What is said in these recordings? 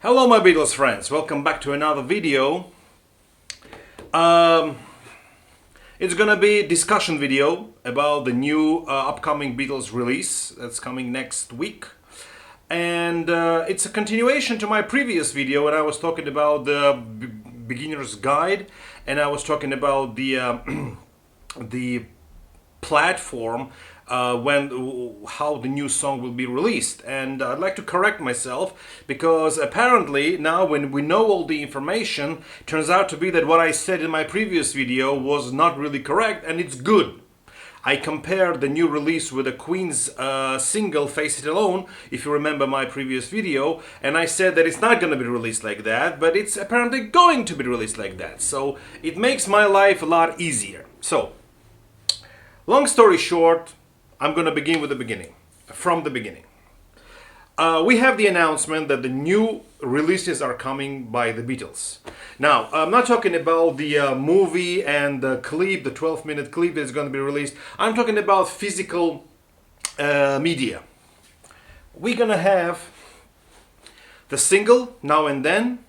Hello my Beatles friends, welcome back to another video. It's gonna be a discussion video about the new upcoming Beatles release that's coming next week. And it's a continuation to my previous video when I was talking about the beginner's guide, and I was talking about the the platform how the new song will be released. And I'd like to correct myself, because apparently now when we know all the information, turns out to be that what I said in my previous video was not really correct, and it's good. I compared the new release with the Queen's single Face It Alone, if you remember my previous video, and I said that it's not going to be released like that, but it's apparently going to be released like that. So it makes my life a lot easier. So, long story short, I'm going to begin with the beginning, from the beginning. We have the announcement that the new releases are coming by the Beatles. Now, I'm not talking about the movie and the clip, the 12-minute clip that's going to be released. I'm talking about physical media. We're going to have the single, Now and Then,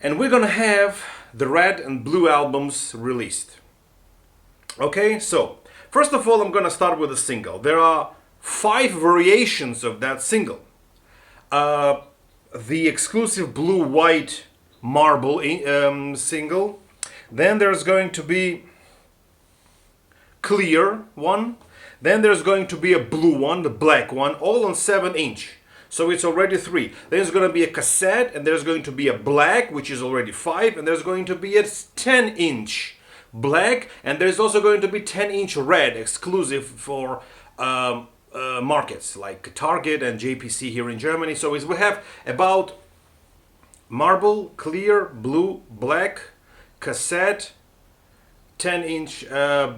and we're going to have the Red and Blue albums released. Okay, so first of all, I'm going to start with the single. There are 5 variations of that single. The exclusive blue-white marble single. Then there's going to be clear one. Then there's going to be a blue one, the black one, all on 7-inch. So it's already 3. There's going to be a cassette, and there's going to be a black, which is already 5, and there's going to be a 10-inch black, and there's also going to be 10-inch red exclusive for markets like Target and JPC here in Germany. So we have about marble, clear, blue, black, cassette, 10-inch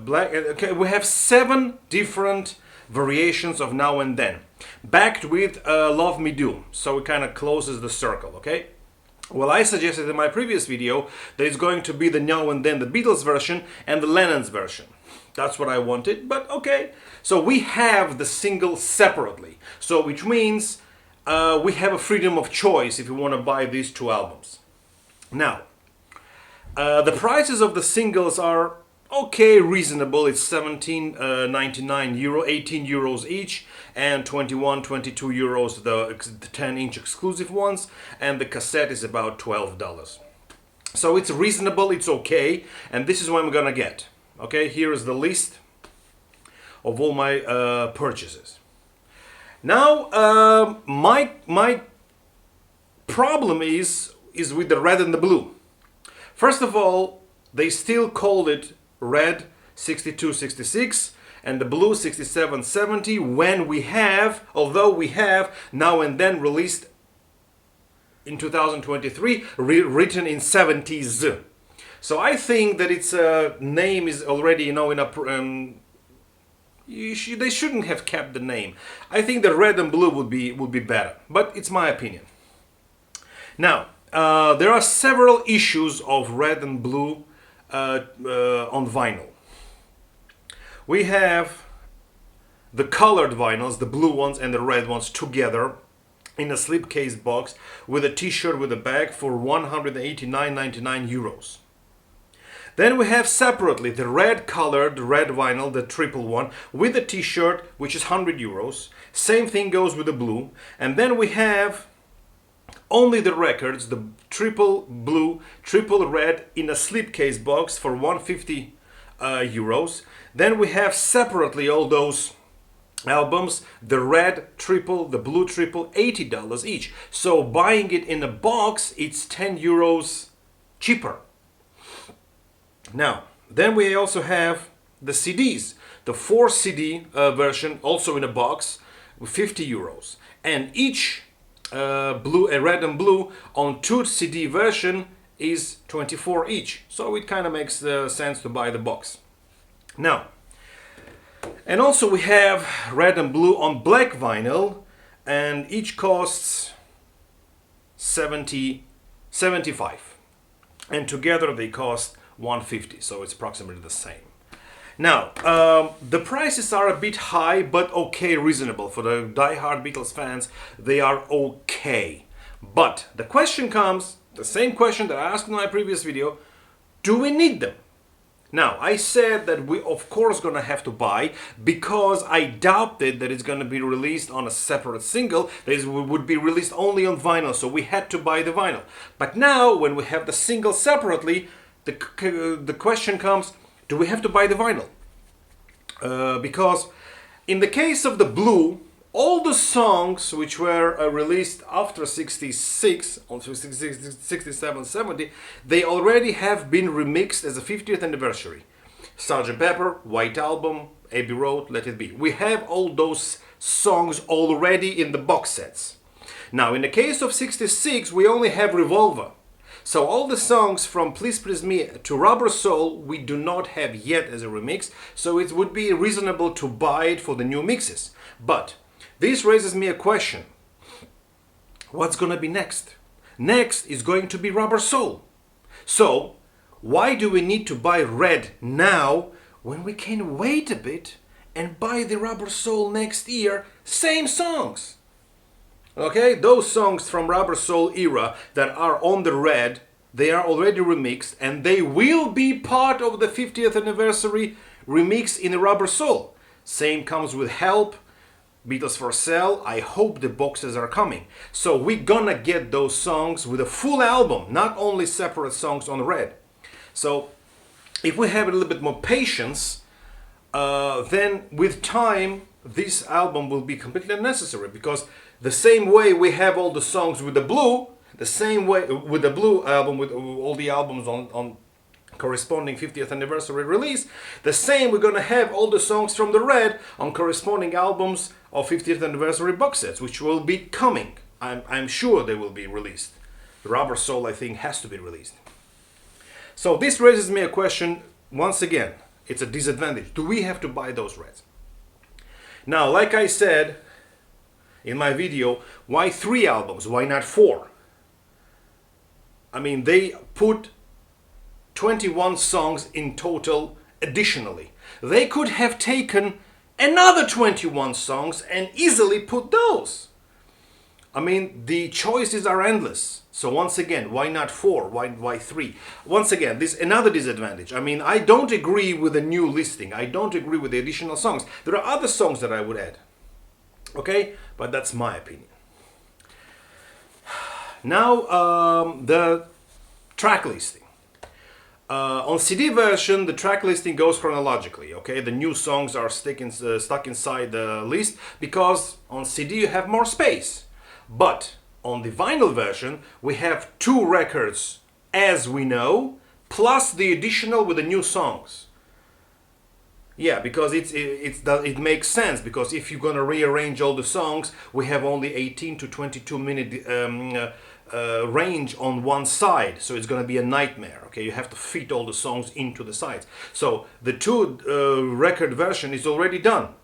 black. Okay, we have 7 different variations of Now and Then, backed with Love Me Do. So it kind of closes the circle, okay? Well, I suggested in my previous video that it's going to be the Now and Then, the Beatles version, and the Lennon's version. That's what I wanted, but okay. So we have the single separately. So which means we have a freedom of choice if you want to buy these 2 albums. Now, the prices of the singles are okay, reasonable. It's 17.99 euro, 18 euros each, and 21, 22 euros the 10-inch exclusive ones, and the cassette is about $12. So it's reasonable, it's okay, and this is what I'm gonna get. Okay, here is the list of all my purchases. Now, my problem is with the red and the blue. First of all, they still called it red 6266 and the blue 6770 when we have, although we have Now and Then released in 2023, written in 70s. So I think that its name is already, in a they shouldn't have kept the name. I think the red and blue would be better, but it's my opinion. Now, there are several issues of red and blue on vinyl. We have the colored vinyls, the blue ones and the red ones together in a slipcase box with a t-shirt with a bag for 189.99 euros. Then we have separately the red colored red vinyl, the triple one, with a t-shirt, which is 100 euros. Same thing goes with the blue. And then we have only the records, the triple blue, triple red in a slipcase box for 150 euros. Then we have separately all those albums, the red triple, the blue triple, $80 each. So buying it in a box, it's 10 euros cheaper. Now, then we also have the CDs, the 4 CD version, also in a box, with 50 euros. And each red and blue on 2 CD version is 24 each. So it kind of makes sense to buy the box. Now, and also we have red and blue on black vinyl, and each costs 75. And together they cost 150, so it's approximately the same. Now, the prices are a bit high, but okay, reasonable. For the die-hard Beatles fans, they are okay. But the question comes, the same question that I asked in my previous video, do we need them? Now, I said that we of course gonna have to buy, because I doubted that it's gonna be released on a separate single, that it would be released only on vinyl, so we had to buy the vinyl. But now, when we have the single separately, the question comes, do we have to buy the vinyl? Because in the case of the Blue, all the songs which were released after 66, on 67, 70, they already have been remixed as a 50th anniversary. Sgt. Pepper, White Album, Abbey Road, Let It Be. We have all those songs already in the box sets. Now, in the case of 66, we only have Revolver. So all the songs from Please Please Me to Rubber Soul we do not have yet as a remix, so it would be reasonable to buy it for the new mixes. But this raises me a question. What's gonna be next? Next is going to be Rubber Soul. So why do we need to buy Red now when we can wait a bit and buy the Rubber Soul next year? Same songs. Okay, those songs from Rubber Soul era that are on the Red, they are already remixed and they will be part of the 50th anniversary remix in the Rubber Soul. Same comes with Help, Beatles for Sale. I hope the boxes are coming. So we're gonna get those songs with a full album, not only separate songs on Red. So if we have a little bit more patience, then with time this album will be completely unnecessary, because the same way we have all the songs with the Blue, the same way with the Blue album, with all the albums on corresponding 50th anniversary release, the same we're gonna have all the songs from the Red on corresponding albums of 50th anniversary box sets, which will be coming. I'm sure they will be released. The Rubber Soul, I think, has to be released. So this raises me a question once again. It's a disadvantage. Do we have to buy those Reds? Now, like I said in my video, why 3 albums? Why not 4? I mean, they put 21 songs in total additionally. They could have taken another 21 songs and easily put those. I mean, the choices are endless. So once again, why not 4? Why 3? Once again, this is another disadvantage. I mean, I don't agree with the new listing. I don't agree with the additional songs. There are other songs that I would add. Okay? But that's my opinion. Now, the track listing. On CD version, the track listing goes chronologically, okay? The new songs are stuck inside the list, because on CD you have more space. But on the vinyl version, we have 2 records, as we know, plus the additional with the new songs. Yeah, because it makes sense, because if you're gonna rearrange all the songs, we have only 18 to 22 minute range on one side, so it's gonna be a nightmare. Okay, you have to fit all the songs into the sides. So the 2 record version is already done.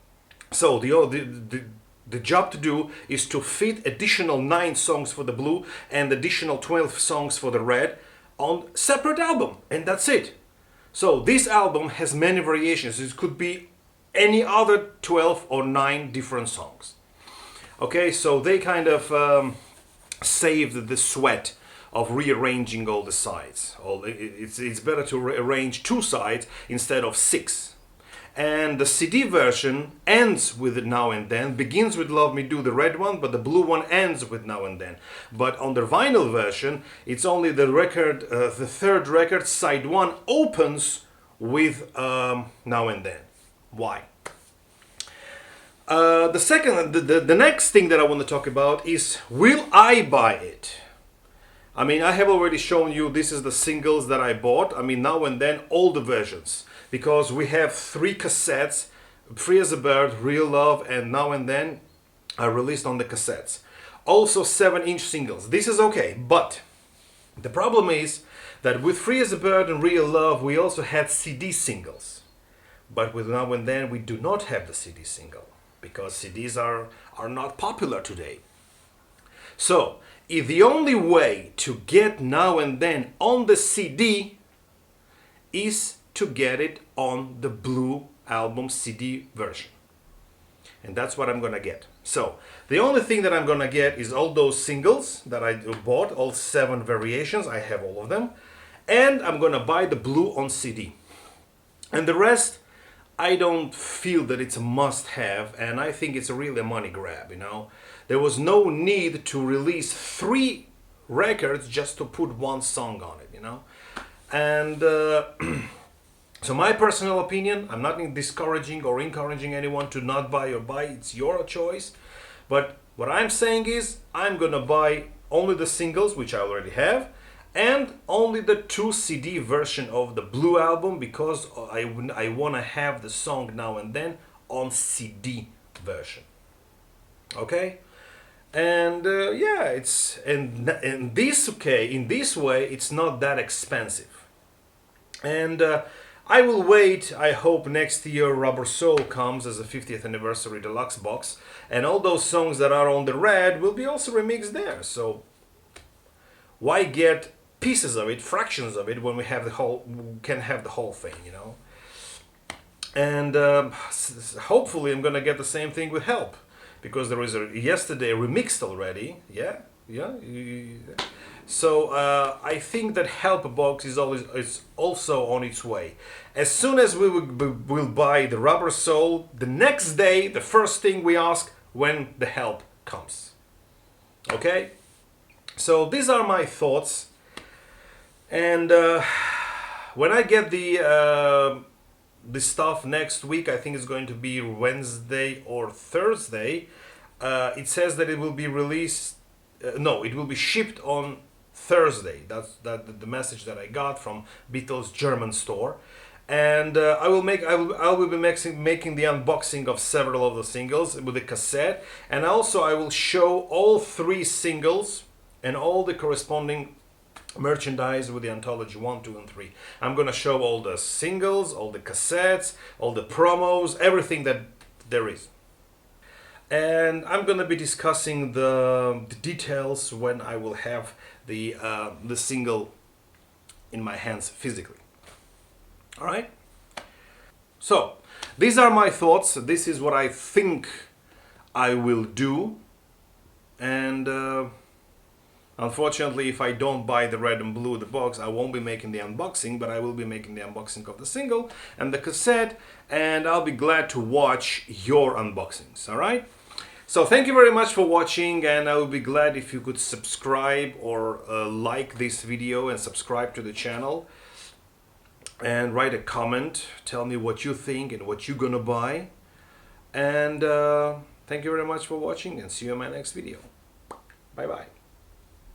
So the job to do is to fit additional 9 songs for the Blue and additional 12 songs for the Red on separate album, and that's it. So this album has many variations. It could be any other 12 or 9 different songs. Okay, so they kind of saved the sweat of rearranging all the sides. It's better to arrange 2 sides instead of 6. And the CD version ends with Now and Then, begins with Love Me Do, the red one, but the blue one ends with Now and Then. But on the vinyl version, it's only the record, the 3rd record, side 1, opens with Now and Then. Why? The next thing that I want to talk about is, will I buy it? I mean, I have already shown you, this is the singles that I bought. I mean, Now and Then, all the versions. Because we have 3 cassettes, Free as a Bird, Real Love, and Now and Then are released on the cassettes. Also 7-inch singles. This is okay, but the problem is that with Free as a Bird and Real Love, we also had CD singles. But with Now and Then, we do not have the CD single, because CDs are not popular today. So, if the only way to get Now and Then on the CD is to get it on the Blue album CD version. And that's what I'm gonna get. So the only thing that I'm gonna get is all those singles that I bought, all 7 variations. I have all of them, and I'm gonna buy the blue on CD. And the rest, I don't feel that it's a must-have, and I think it's really a money grab. You know, there was no need to release 3 records just to put 1 song on it. You know, and. So my personal opinion, I'm not discouraging or encouraging anyone to not buy or buy, it's your choice. But what I'm saying is I'm gonna buy only the singles, which I already have, and only the 2 CD version of the Blue album, because I wanna have the song now and then on CD version. Okay? And yeah, it's in this way it's not that expensive. And I will wait. I hope next year Rubber Soul comes as a 50th anniversary deluxe box, and all those songs that are on the red will be also remixed there. So why get pieces of it, fractions of it, when we have the whole, can have the whole thing, you know? And hopefully I'm gonna get the same thing with Help, because there is a yesterday remixed already. Yeah. So I think that Help box is also on its way. As soon as will buy the Rubber Soul, the next day, the first thing we ask when the Help comes. Okay? So these are my thoughts. And when I get the stuff next week, I think it's going to be Wednesday or Thursday. It says that it will be released. No, it will be shipped on Thursday. That's the message that I got from Beatles German store, and I will be making the unboxing of several of the singles with the cassette, and also I will show all 3 singles and all the corresponding merchandise with the anthology 1, 2, and 3. I'm gonna show all the singles, all the cassettes, all the promos, everything that there is. And I'm gonna be discussing the details when I will have the single in my hands physically. All right. So these are my thoughts. This is what I think I will do. And unfortunately, if I don't buy the red and blue, the box, I won't be making the unboxing, but I will be making the unboxing of the single and the cassette, and I'll be glad to watch your unboxings. All right. So thank you very much for watching, and I would be glad if you could subscribe or like this video and subscribe to the channel and write a comment. Tell me what you think and what you're gonna buy. And thank you very much for watching, and see you in my next video. Bye bye.